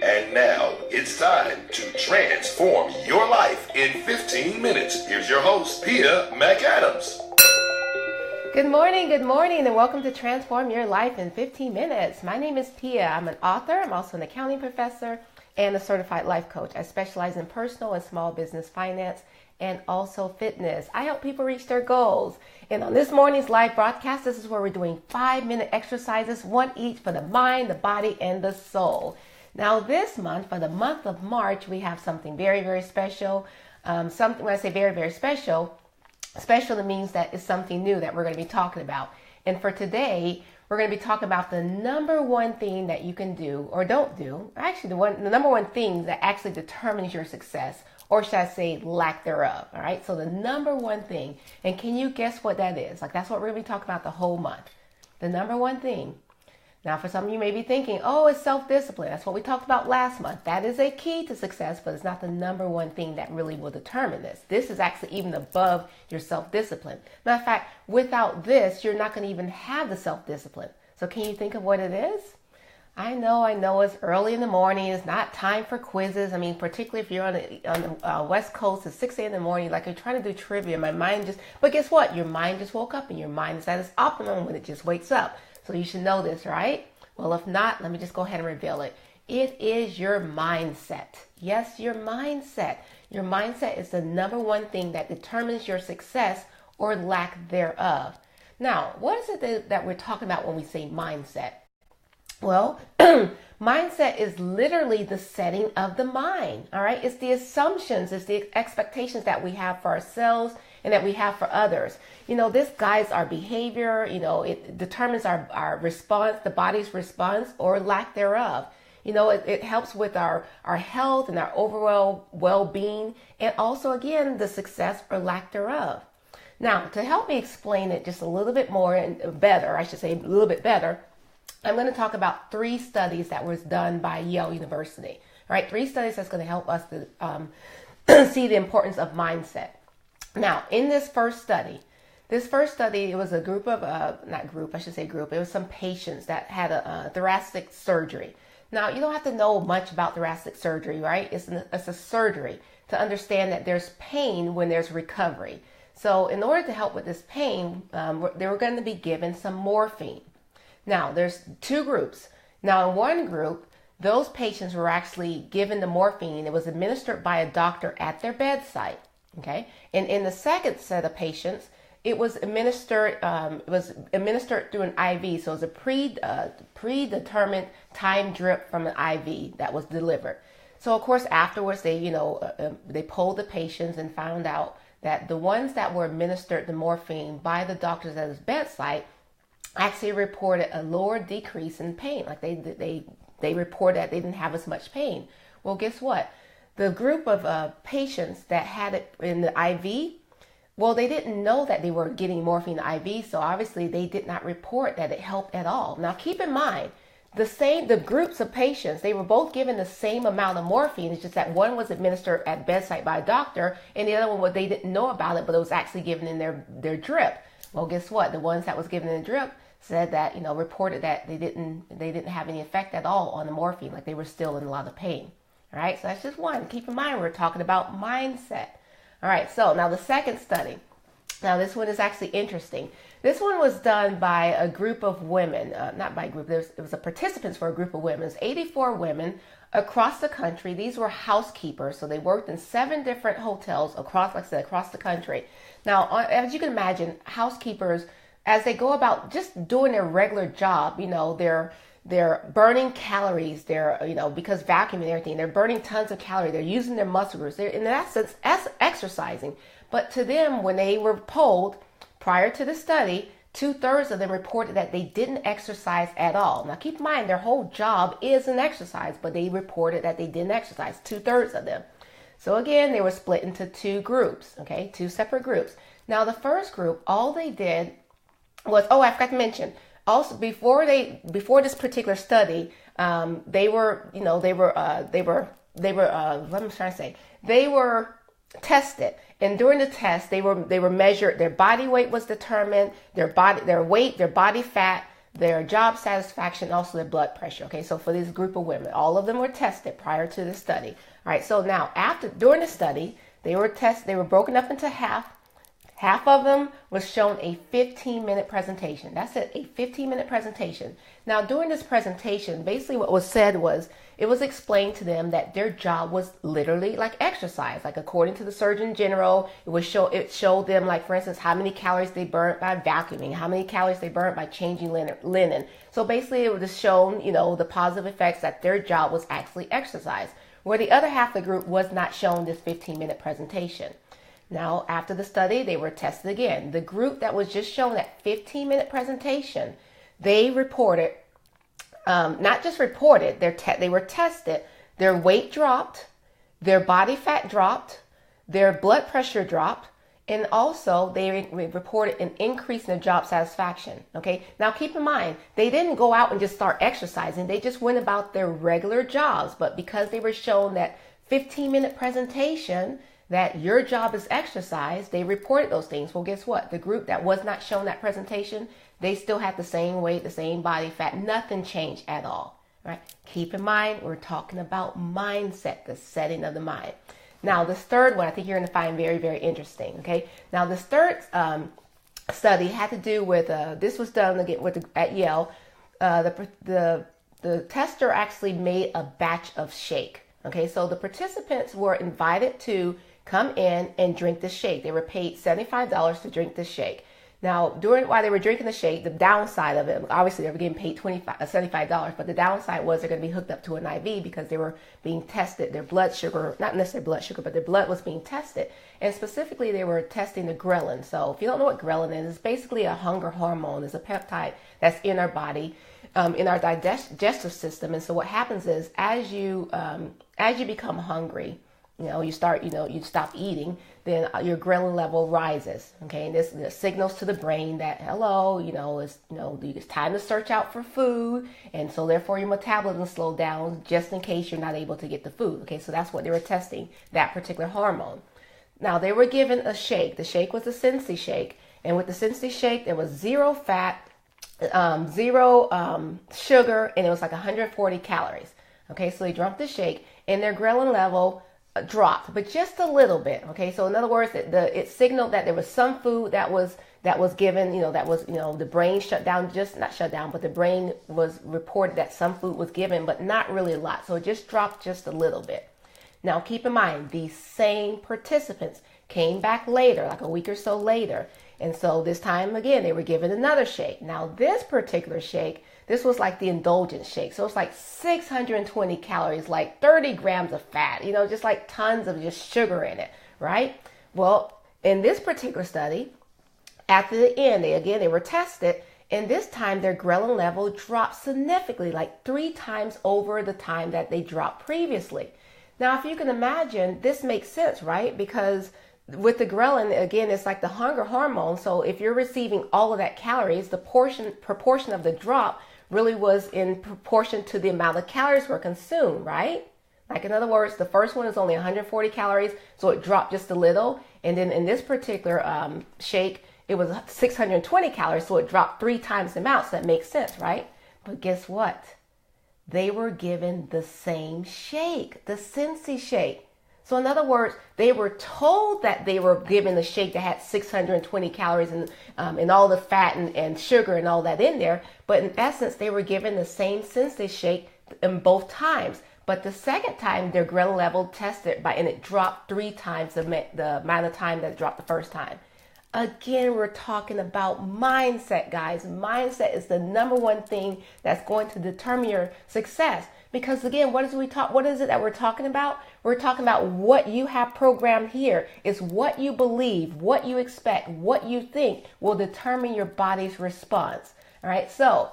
And now it's time to transform your life in 15 minutes. Here's your host, Pia McAdams. Good morning, and welcome to Transform Your Life in 15 Minutes. My name is Pia. I'm an author. I'm also an accounting professor and a certified life coach. I specialize in personal and small business finance and also fitness. I help people reach their goals. And on this morning's live broadcast, this is where we're doing 5-minute exercises, one each for the mind, the body, and the soul. Now this month, for the month of March, we have something very, very special. When I say very, very special means that it's something new that we're going to be talking about. And for today, we're going to be talking about the number one thing that you can do or don't do. Actually, the number one thing that actually determines your success, or should I say lack thereof. All right. So the number one thing, and can you guess what that is? That's what we're going to be talking about the whole month. The number one thing. Now, for some of you may be thinking, oh, it's self-discipline. That's what we talked about last month. That is a key to success, but it's not the number one thing that really will determine this. This is actually even above your self-discipline. Matter of fact, without this, you're not going to even have the self-discipline. So can you think of what it is? I know it's early in the morning. It's not time for quizzes. I mean, particularly if you're on the West Coast at 6 a.m. in the morning, like you're trying to do trivia. But guess what? Your mind just woke up, and your mind is at its optimum when it just wakes up. So you should know this, right? Well, if not, let me just go ahead and reveal it. It is your mindset. Yes, your mindset. Your mindset is the number one thing that determines your success or lack thereof. Now, what is it that we're talking about when we say mindset? Well, mindset is literally the setting of the mind, all right? It's the assumptions, it's the expectations that we have for ourselves and that we have for others. This guides our behavior, it determines our response, the body's response or lack thereof. It helps with our health and our overall well-being, and also, again, the success or lack thereof. Now, to help me explain it just a little bit more and better, I should say a little bit better, I'm going to talk about 3 studies that was done by Yale University. All right, 3 studies that's going to help us to see the importance of mindset. Now, in this first study, it was a group of, it was some patients that had a thoracic surgery. Now, you don't have to know much about thoracic surgery, right? It's a surgery to understand that there's pain when there's recovery. So in order to help with this pain, they were going to be given some morphine. Now, there's 2 groups. Now, in one group, those patients were actually given the morphine. It was administered by a doctor at their bedside. Okay, and in the second set of patients, it was administered through an IV. So it was a predetermined time drip from an IV that was delivered. So of course, afterwards, they polled the patients and found out that the ones that were administered the morphine by the doctors at his bedside actually reported a lower decrease in pain. Like they reported that they didn't have as much pain. Well, guess what? The group of patients that had it in the IV, well, they didn't know that they were getting morphine IV, so obviously they did not report that it helped at all. Now, keep in mind, the groups of patients, they were both given the same amount of morphine. It's just that one was administered at bedside by a doctor, and the other one, they didn't know about it, but it was actually given in their drip. Well, guess what? The ones that was given in the drip said that, reported that they didn't have any effect at all on the morphine, like they were still in a lot of pain. All right, so that's just one. Keep in mind, we're talking about mindset. All right, so now the second study. Now, this one is actually interesting. This one was done by a group of women, not by a group, it was a participants for a group of women. It was 84 women across the country. These were housekeepers, so they worked in 7 different hotels across the country. Now, as you can imagine, housekeepers, as they go about just doing their regular job, they're burning calories. They're, because vacuuming and everything, they're burning tons of calories. They're using their muscle groups. They're, in that sense, exercising. But to them, when they were polled prior to the study, 2/3 of them reported that they didn't exercise at all. Now, keep in mind, their whole job is an exercise, but they reported that they didn't exercise, 2/3 of them. So again, they were split into 2 groups, okay, 2 separate groups. Now, the first group, all they did was, I forgot to mention, also before this particular study, they were tested, and during the test, they were measured. Their body weight was determined, their weight, their body fat, their job satisfaction, also their blood pressure. Okay, so for this group of women, all of them were tested prior to the study. All right, so now during the study, they were broken up into half. Half of them was shown a 15-minute presentation. That's it, a 15-minute presentation. Now, during this presentation, basically what was said was, it was explained to them that their job was literally like exercise. Like according to the Surgeon General, it showed them, like for instance, how many calories they burnt by vacuuming, how many calories they burnt by changing linen. So basically it was shown, the positive effects that their job was actually exercise, where the other half of the group was not shown this 15-minute presentation. Now, after the study, they were tested again. The group that was just shown that 15-minute presentation, they reported, not just reported, they were tested, their weight dropped, their body fat dropped, their blood pressure dropped, and also they reported an increase in their job satisfaction. Okay, now keep in mind, they didn't go out and just start exercising. They just went about their regular jobs. But because they were shown that 15-minute presentation, that your job is exercise, they reported those things. Well, guess what? The group that was not shown that presentation, they still had the same weight, the same body fat. Nothing changed at all. Right? Keep in mind, we're talking about mindset, the setting of the mind. Now, this third one, I think you're going to find very, very interesting. Okay. Now, this third study had to do with this was done again at Yale. The tester actually made a batch of shake. Okay, so the participants were invited to come in and drink the shake. They were paid $75 to drink the shake. Now, while they were drinking the shake, the downside of it, obviously they were getting paid $75, but the downside was they're going to be hooked up to an IV because they were being tested. Their blood sugar, not necessarily blood sugar, but their blood was being tested. And specifically, they were testing the ghrelin. So if you don't know what ghrelin is, it's basically a hunger hormone. It's a peptide that's in our body, in our digestive system. And so what happens is as you become hungry, you stop eating, then your ghrelin level rises. Okay, and this signals to the brain that hello, it's time to search out for food, and so therefore your metabolism slows down just in case you're not able to get the food. Okay, so that's what they were testing, that particular hormone. Now they were given a shake. The shake was a Sensi shake, and with the Sensi shake there was zero fat, zero sugar, and it was like 140 calories. Okay, so they drank the shake, and their ghrelin level dropped, but just a little bit. Okay, so in other words, it signaled that there was some food that was given, the brain shut down, not shut down, but the brain was reported that some food was given, but not really a lot. So it just dropped just a little bit. Now keep in mind, these same participants came back later, like a week or so later. And so this time again, they were given another shake. Now this particular shake, this was like the indulgence shake. So it's like 620 calories, like 30 grams of fat, just like tons of just sugar in it, right? Well, in this particular study, after the end, they were tested, and this time their ghrelin level dropped significantly, like 3 times over the time that they dropped previously. Now, if you can imagine, this makes sense, right? Because with the ghrelin, again, it's like the hunger hormone. So if you're receiving all of that calories, the proportion of the drop really was in proportion to the amount of calories were consumed, right? Like in other words, the first one is only 140 calories, so it dropped just a little. And then in this particular shake, it was 620 calories, so it dropped 3 times the amount. So that makes sense, right? But guess what? They were given the same shake, the Sensi shake. So in other words, they were told that they were given a shake that had 620 calories and all the fat and sugar and all that in there. But in essence, they were given the same Sensi shake in both times. But the second time, their ghrelin level tested and it dropped 3 times the amount of time that it dropped the first time. Again, we're talking about mindset, guys. Mindset is the number one thing that's going to determine your success. Because again, what is it that we're talking about? We're talking about what you have programmed here. It's what you believe, what you expect, what you think will determine your body's response. All right, so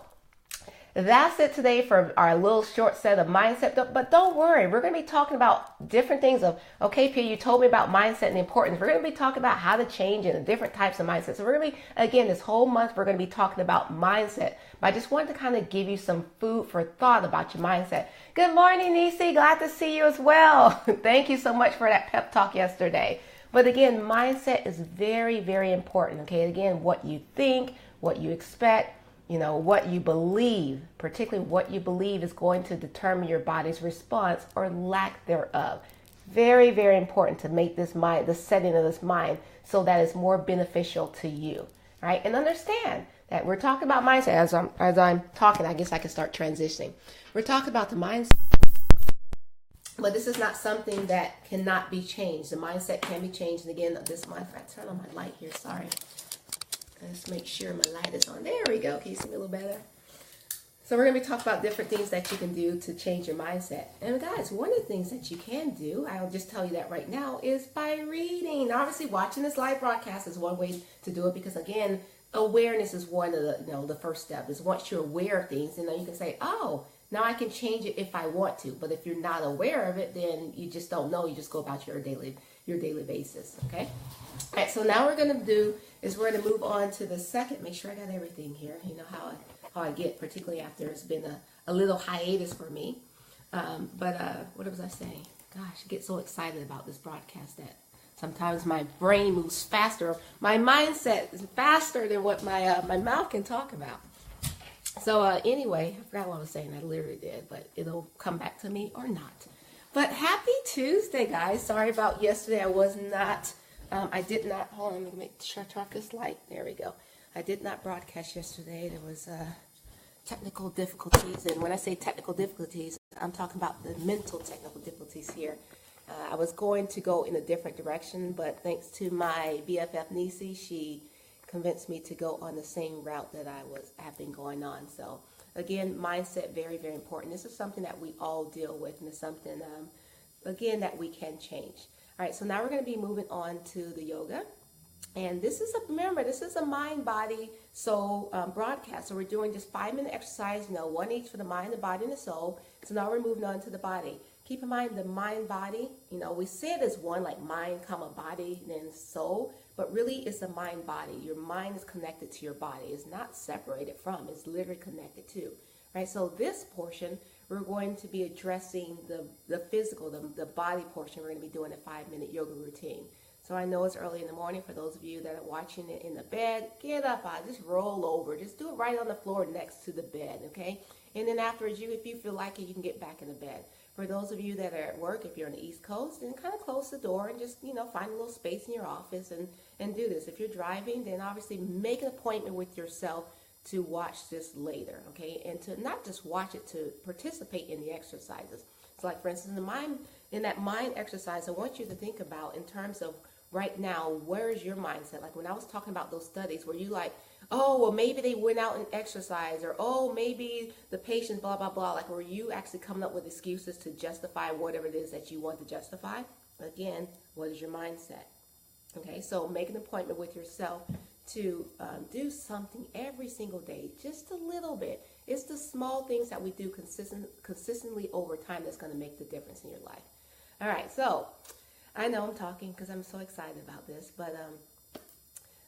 that's it today for our little short set of mindset. But don't worry, we're going to be talking about different things of, okay, Pia, you told me about mindset and the importance. We're going to be talking about how to change and the different types of mindset. So we're going to be, again, this whole month, we're going to be talking about mindset. But I just wanted to kind of give you some food for thought about your mindset. Good morning, Nisi. Glad to see you as well. Thank you so much for that pep talk yesterday. But again, mindset is very, very important. Okay, again, what you think, what you expect, what you believe, particularly what you believe, is going to determine your body's response or lack thereof. Very, very important to make this mind, the setting of this mind, so that it's more beneficial to you, right? And understand that we're talking about mindset. As I'm talking, I guess I can start transitioning. We're talking about the mindset, but this is not something that cannot be changed. The mindset can be changed. And again, this month, I turn on my light here. Sorry. Let's make sure my light is on. There we go. Can you see me a little better? So we're going to be talking about different things that you can do to change your mindset. And guys, one of the things that you can do, I'll just tell you that right now, is by reading. Now, obviously, watching this live broadcast is one way to do it, because again, awareness is one of the, the first step is once you're aware of things, you can say, oh, now I can change it if I want to. But if you're not aware of it, then you just don't know. You just go about your daily basis. Okay. All right. So now we're going to move on to the second. Make sure I got everything here. You know how I get, particularly after it's been a little hiatus for me. What was I saying? Gosh, I get so excited about this broadcast that sometimes my brain moves faster. My mindset is faster than what my mouth can talk about. So anyway, I forgot what I was saying. I literally did, but it'll come back to me or not. But happy Tuesday, guys. Sorry about yesterday. I did not, hold on, let me make sure I turn off this light. There we go. I did not broadcast yesterday. There was technical difficulties. And when I say technical difficulties, I'm talking about the mental technical difficulties here. I was going to go in a different direction, but thanks to my BFF Nisi, she convinced me to go on the same route that I have been going on. So again, mindset, very, very important. This is something that we all deal with, and it's something, again, that we can change. All right, so now we're going to be moving on to the yoga. And this is a mind, body, soul broadcast. So we're doing just 5-minute exercise, one each for the mind, the body, and the soul. So now we're moving on to the body. Keep in mind the mind, body, we say it as one, like mind, body, then soul, but really it's a mind, body. Your mind is connected to your body. It's not separated from, it's literally connected to, right? So this portion, we're going to be addressing the physical, the body portion. We're going to be doing a 5-minute yoga routine. So I know it's early in the morning. For those of you that are watching it in the bed, get up, just roll over. Just do it right on the floor next to the bed, okay? And then afterwards, if you feel like it, you can get back in the bed. For those of you that are at work, if you're on the East Coast, then kind of close the door and just, find a little space in your office and do this. If you're driving, then obviously make an appointment with yourself to watch this later, okay? And to not just watch it, to participate in the exercises. So like, for instance, in that mind exercise, I want you to think about in terms of right now, where is your mindset? Like when I was talking about those studies, were you like, oh, well, maybe they went out and exercised, or, oh, maybe the patient, blah, blah, blah. Like, were you actually coming up with excuses to justify whatever it is that you want to justify? Again, what is your mindset? Okay, so make an appointment with yourself to do something every single day, just a little bit. It's the small things that we do consistently over time that's going to make the difference in your life. All right, so I know I'm talking because I'm so excited about this, but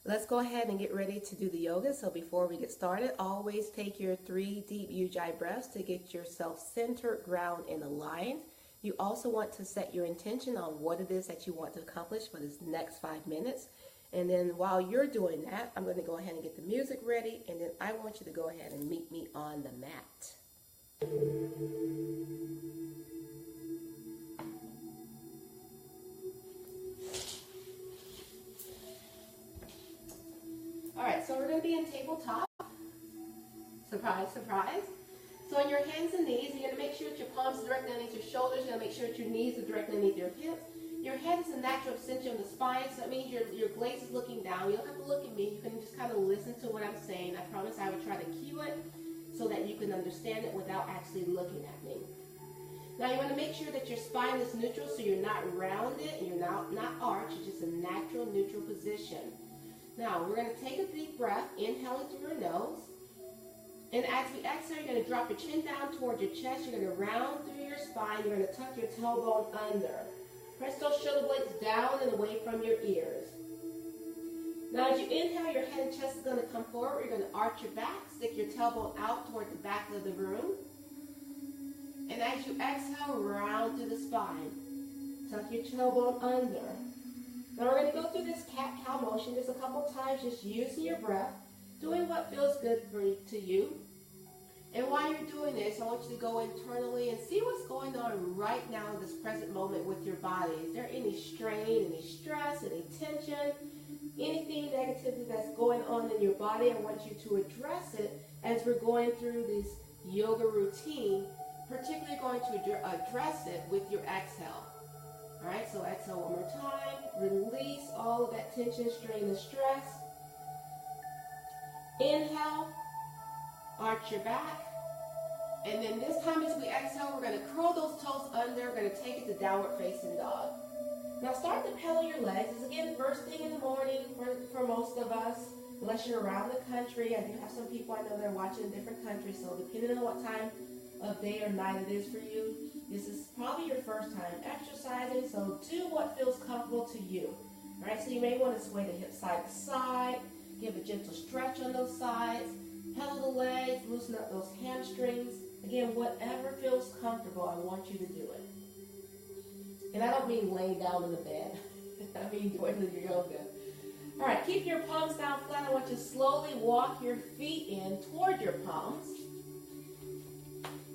let's go ahead and get ready to do the yoga. So before we get started, always take your 3 deep Ujjayi breaths to get yourself centered, ground, and aligned. You also want to set your intention on what it is that you want to accomplish for this next 5 minutes. And then while you're doing that, I'm going to go ahead and get the music ready, and then I want you to go ahead and meet me on the mat. All right, so we're going to be in tabletop. Surprise, surprise. So on your hands and knees, you're going to make sure that your palms are directly underneath your shoulders. You're going to make sure that your knees are directly underneath your hips. Your head is a natural extension of the spine, so that means your gaze is looking down. You don't have to look at me. You can just kind of listen to what I'm saying. I promise I would try to cue it so that you can understand it without actually looking at me. Now you want to make sure that your spine is neutral, so you're not rounded and you're not arched. It's just a natural neutral position. Now we're going to take a deep breath, inhaling through your nose. And as we exhale, you're going to drop your chin down towards your chest. You're going to round through your spine. You're going to tuck your tailbone under. Press those shoulder blades down and away from your ears. Now as you inhale, your head and chest is going to come forward. You're going to arch your back, stick your tailbone out toward the back of the room. And as you exhale, round through the spine. Tuck your tailbone under. Now we're going to go through this cat-cow motion just a couple times, just using your breath. doing what feels good to you. And while you're doing this, I want you to go internally and see what's going on right now in this present moment with your body. Is there any strain, any stress, any tension, anything negativity that's going on in your body? I want you to address it as we're going through this yoga routine, particularly going to address it with your exhale. All right, so exhale one more time. Release all of that tension, strain, and stress. Inhale, arch your back. And then this time as we exhale, we're going to curl those toes under. We're going to take it to downward facing dog. Now start to pedal your legs. This is again first thing in the morning for most of us, unless you're around the country. I do have some people I know that are watching in different countries, so depending on what time of day or night it is for you, this is probably your first time exercising, so do what feels comfortable to you. All right, so you may want to sway the hips side to side, give a gentle stretch on those sides, pedal the legs, loosen up those hamstrings. Again, whatever feels comfortable, I want you to do it. And I don't mean laying down in the bed. I mean doing your yoga. All right, keep your palms down flat. I want you to slowly walk your feet in toward your palms.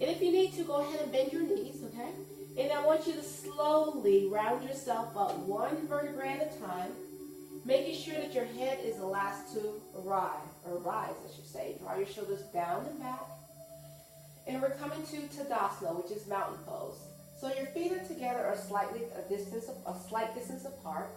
And if you need to, go ahead and bend your knees, okay? And I want you to slowly round yourself up one vertebrae at a time, making sure that your head is the last to rise, I should say. Draw your shoulders down and back. And we're coming to Tadasana, which is mountain pose. So your feet are together a slight distance apart.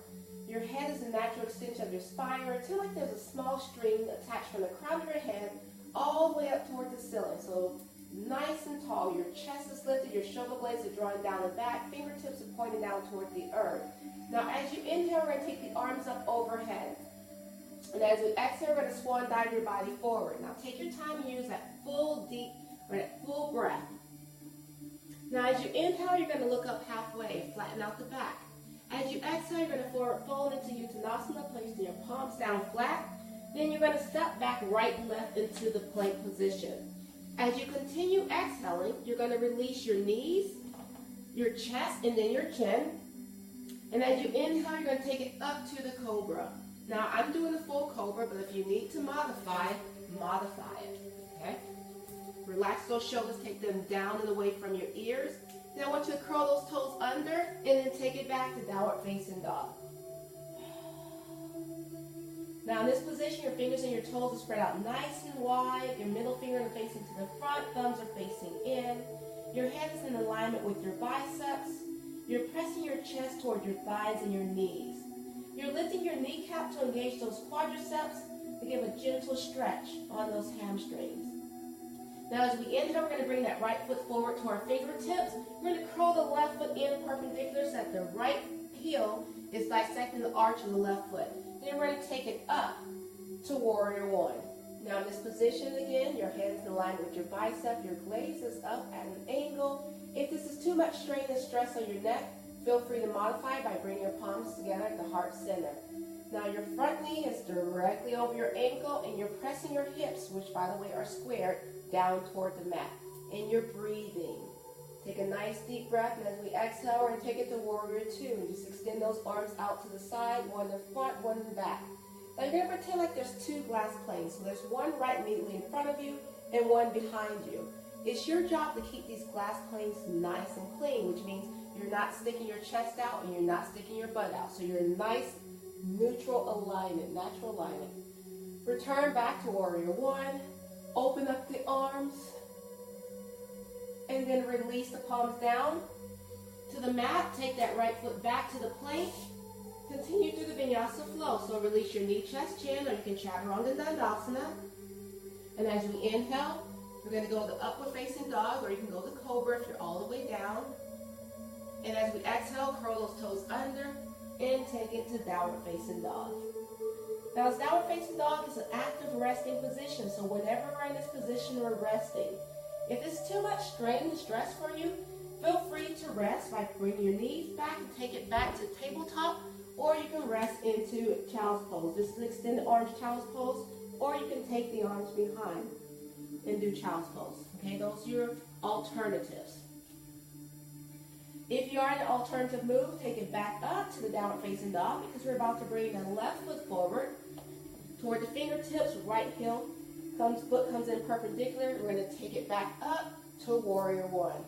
Your head is a natural extension of your spine. Pretend like there's a small string attached from the crown of your head all the way up toward the ceiling. So nice and tall. Your chest is lifted, your shoulder blades are drawing down and back, fingertips are pointing down toward the earth. Now as you inhale, we're going to take the arms up overhead. And as we exhale, we're going to swan dive your body forward. Now take your time and use that full breath. Now as you inhale, you're going to look up halfway, flatten out the back. As you exhale, you're going to forward fold into Uttanasana, placing your palms down flat. Then you're going to step back right and left into the plank position. As you continue exhaling, you're going to release your knees, your chest, and then your chin. And as you inhale, you're going to take it up to the cobra. Now I'm doing a full cobra, but if you need to modify it, okay? Relax those shoulders, take them down and away from your ears. Then I want you to curl those toes under and then take it back to downward facing dog. Now in this position, your fingers and your toes are spread out nice and wide. Your middle finger is facing to the front, thumbs are facing in. Your head is in alignment with your biceps. You're pressing your chest toward your thighs and your knees. You're lifting your kneecap to engage those quadriceps to give a gentle stretch on those hamstrings. Now as we inhale, we're going to bring that right foot forward to our fingertips. We're going to curl the left foot in perpendicular so that the right heel is dissecting the arch of the left foot. Then we're going to take it up to Warrior One. Now in this position again, your head is in line with your bicep, your gaze is up at an angle. If this is too much strain and stress on your neck, feel free to modify by bringing your palms together at the heart center. Now your front knee is directly over your ankle and you're pressing your hips, which by the way are squared, down toward the mat. And you're breathing. Take a nice deep breath, and as we exhale, we're going to take it to Warrior Two. Just extend those arms out to the side, one in front, one in back. Now you're going to pretend like there's two glass planes. So there's one right immediately in front of you and one behind you. It's your job to keep these glass planes nice and clean, which means you're not sticking your chest out and you're not sticking your butt out. So you're in nice, neutral alignment, natural alignment. Return back to Warrior One. Open up the arms. And then release the palms down to the mat. Take that right foot back to the plank. Continue through the vinyasa flow. So release your knee, chest, chin, or you can chaturanga dandasana. And as we inhale, we're going to go to upward facing dog, or you can go to cobra if you're all the way down. And as we exhale, curl those toes under and take it to downward facing dog. Now, as downward facing dog is an active resting position. So whenever we're in this position, we're resting. If it's too much strain and stress for you, feel free to rest by bringing your knees back and take it back to tabletop, or you can rest into child's pose. This is an extended arms child's pose, or you can take the arms behind and do child's pose. Okay, those are your alternatives. If you are in an alternative move, take it back up to the downward facing dog because we're about to bring the left foot forward. toward the fingertips, right heel foot comes in perpendicular. We're going to take it back up to warrior one.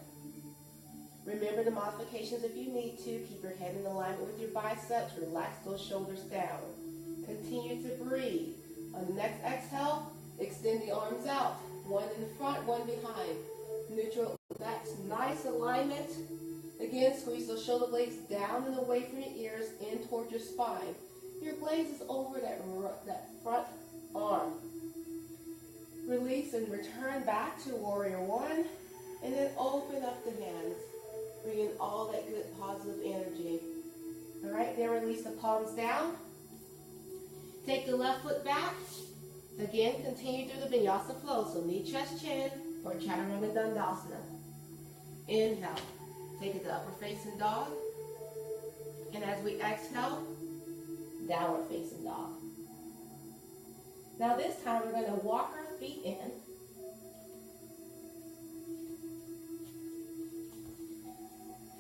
Remember the modifications if you need to. Keep your head in alignment with your biceps. Relax those shoulders down. Continue to breathe. On the next exhale, extend the arms out. One in the front, one behind. Neutral, that's nice alignment. Again, squeeze those shoulder blades down and away from your ears, in towards your spine. Your gaze is over that front arm. Release and return back to warrior one, and then open up the hands. Bring in all that good positive energy. All right, then release the palms down. Take the left foot back. Again, continue through the vinyasa flow. So knee, chest, chin, or chaturanga dandasana. Inhale. Take it to upper facing dog. And as we exhale, downward facing dog. Now this time we're going to walk our feet in.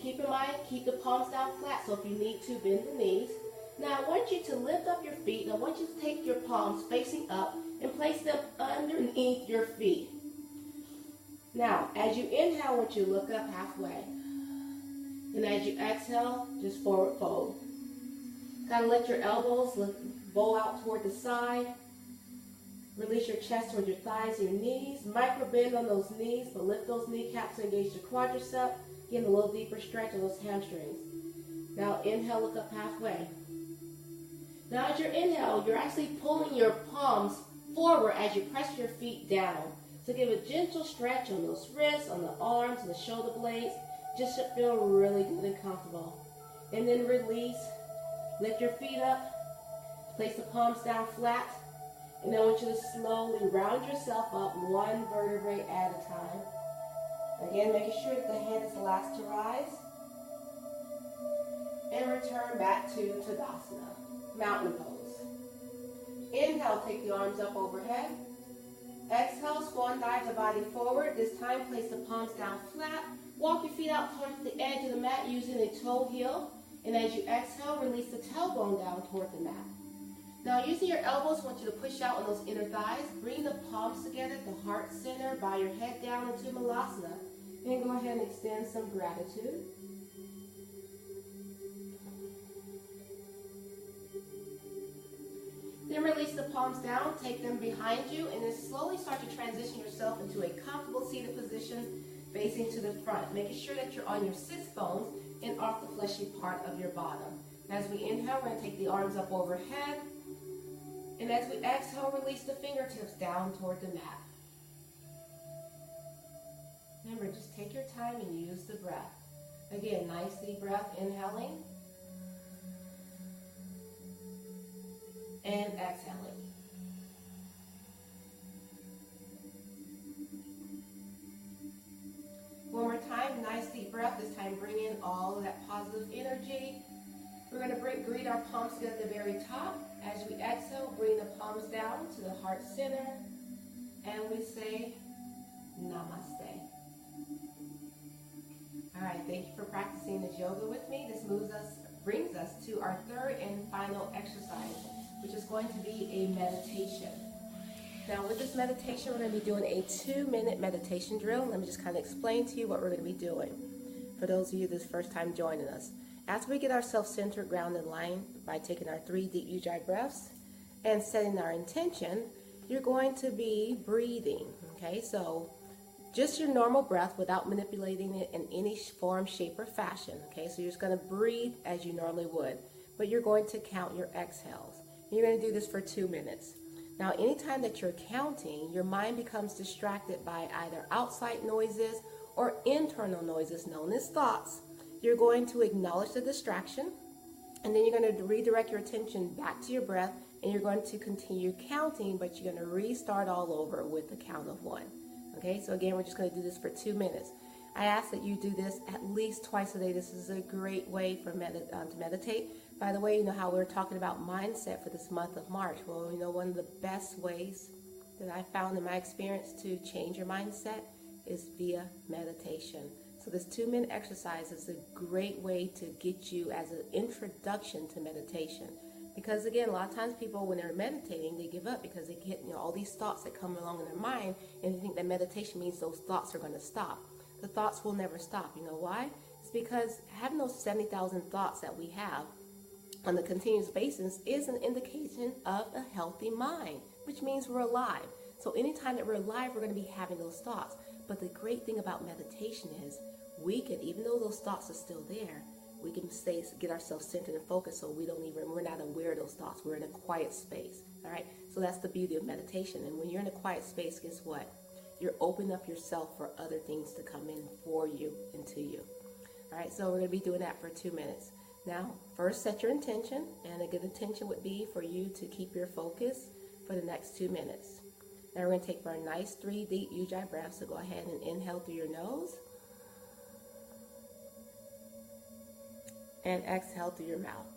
Keep in mind, keep the palms down flat, so if you need to, bend the knees. Now I want you to lift up your feet, and I want you to take your palms facing up and place them underneath your feet. Now, as you inhale, I want you to look up halfway. And as you exhale, just forward fold. Kind of let your elbows bow out toward the side. Release your chest toward your thighs and your knees. Micro bend on those knees, but lift those kneecaps and engage the quadricep. Get a little deeper stretch on those hamstrings. Now inhale, look up halfway. Now as you inhale, you're actually pulling your palms forward as you press your feet down. So give a gentle stretch on those wrists, on the arms, and the shoulder blades. Just to feel really good and comfortable. And then release. Lift your feet up. Place the palms down flat. And I want you to slowly round yourself up one vertebrae at a time. Again, making sure that the head is the last to rise. And return back to Tadasana, mountain pose. Inhale, take the arms up overhead. Exhale, swan dive the body forward. This time, place the palms down flat. Walk your feet out towards the edge of the mat using a toe heel. And as you exhale, release the tailbone down toward the mat. Now, using your elbows, I want you to push out on those inner thighs. Bring the palms together at the heart center. Bow your head down into Malasana. And go ahead and extend some gratitude. Then release the palms down, take them behind you, and then slowly start to transition yourself into a comfortable seated position facing to the front, making sure that you're on your sits bones and off the fleshy part of your bottom. As we inhale, we're going to take the arms up overhead, and as we exhale, release the fingertips down toward the mat. Remember, just take your time and use the breath. Again, nice deep breath, inhaling and exhaling. One more time, nice deep breath. This time bring in all of that positive energy. We're going to greet our palms together at the very top. As we exhale, bring the palms down to the heart center. And we say, Namaste. All right, thank you for practicing this yoga with me. This brings us to our third and final exercise, which is going to be a meditation. Now with this meditation, we're going to be doing a 2-minute meditation drill. Let me just kind of explain to you what we're going to be doing for those of you this first time joining us. After we get ourselves centered, grounded, in line by taking our 3 deep Ujjayi breaths and setting our intention, you're going to be breathing, okay? So just your normal breath without manipulating it in any form, shape, or fashion, okay? So you're just going to breathe as you normally would, but you're going to count your exhales. You're going to do this for 2 minutes. Now, anytime that you're counting, your mind becomes distracted by either outside noises or internal noises known as thoughts. You're going to acknowledge the distraction, and then you're going to redirect your attention back to your breath, and you're going to continue counting, but you're going to restart all over with the count of 1. Okay, so again, we're just going to do this for 2 minutes. I ask that you do this at least twice a day. This is a great way for to meditate. By the way, you know how we're talking about mindset for this month of March. Well, you know, one of the best ways that I found in my experience to change your mindset is via meditation. So this 2-minute exercise is a great way to get you as an introduction to meditation. Because again, a lot of times people, when they're meditating, they give up because they get, all these thoughts that come along in their mind, and they think that meditation means those thoughts are going to stop. The thoughts will never stop. You know why? It's because having those 70,000 thoughts that we have on a continuous basis is an indication of a healthy mind, which means we're alive. So anytime that we're alive, we're going to be having those thoughts. But the great thing about meditation is we can, even though those thoughts are still there, we can get ourselves centered and focused, so we're not aware of those thoughts. We're in a quiet space. All right. So that's the beauty of meditation. And when you're in a quiet space, guess what? You're opening up yourself for other things to come in for you and to you. All right. So we're going to be doing that for 2 minutes. Now, first set your intention, and a good intention would be for you to keep your focus for the next 2 minutes. Now we're going to take our nice 3 deep Ujjayi breaths. So go ahead and inhale through your nose and exhale through your mouth.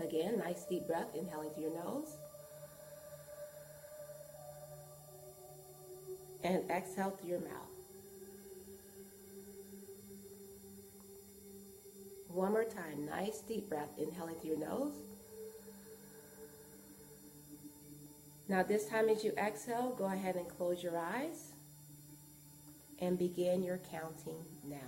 Again, nice deep breath, inhaling through your nose and exhale through your mouth. One more time, nice deep breath, inhaling through your nose. Now this time as you exhale, go ahead and close your eyes and begin your counting now.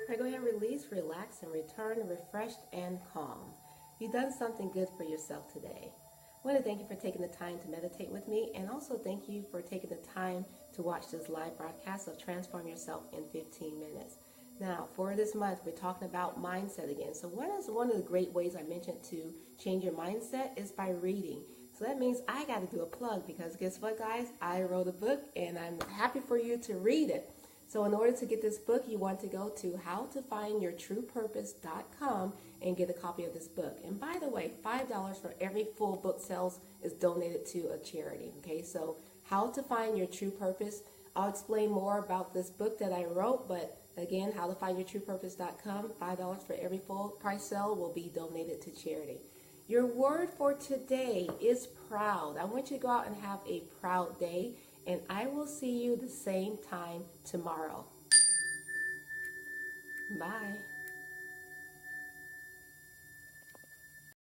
Now go ahead and release, relax, and return refreshed and calm. You've done something good for yourself today. I want to thank you for taking the time to meditate with me, and also thank you for taking the time to watch this live broadcast of Transform Yourself in 15 Minutes. Now, for this month, we're talking about mindset again. So what is one of the great ways I mentioned to change your mindset is by reading. So that means I got to do a plug, because guess what, guys? I wrote a book, and I'm happy for you to read it. So in order to get this book, you want to go to howtofindyourtruepurpose.com and get a copy of this book. And by the way, $5 for every full book sales is donated to a charity. Okay, so How to Find Your True Purpose. I'll explain more about this book that I wrote, but again, howtofindyourtruepurpose.com, $5 for every full price sale will be donated to charity. Your word for today is proud. I want you to go out and have a proud day, and I will see you the same time tomorrow. Bye.